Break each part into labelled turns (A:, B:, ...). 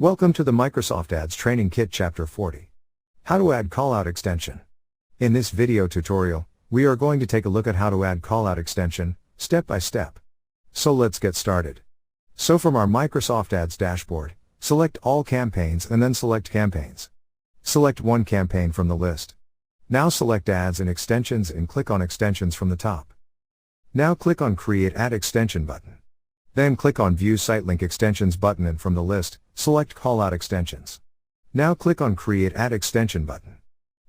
A: Welcome to the Microsoft Ads Training Kit Chapter 40. How to add callout extension. In this video tutorial, we are going to take a look at how to add callout extension, step by step. So let's get started. So from our Microsoft Ads dashboard, select all campaigns and then select campaigns. Select one campaign from the list. Now select Ads and Extensions and click on Extensions from the top. Now click on Create Ad Extension button. Then click on View Site Link Extensions button and from the list, select Callout Extensions. Now click on Create Ad Extension button.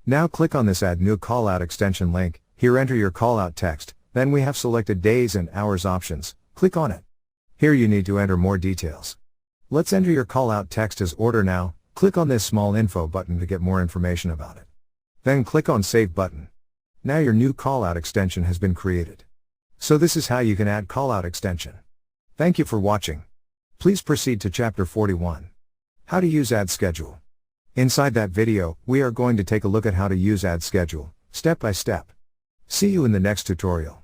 A: Now click on this Add New Callout Extension link, here enter your callout text, then we have selected Days and Hours options, click on it. Here you need to enter more details. Let's enter your callout text as order now, click on this small info button to get more information about it. Then click on Save button. Now your new callout extension has been created. So this is how you can add callout extension. Thank you for watching. Please proceed to Chapter 41. How to use Ad Schedule. Inside that video, we are going to take a look at how to use Ad Schedule, step by step. See you in the next tutorial.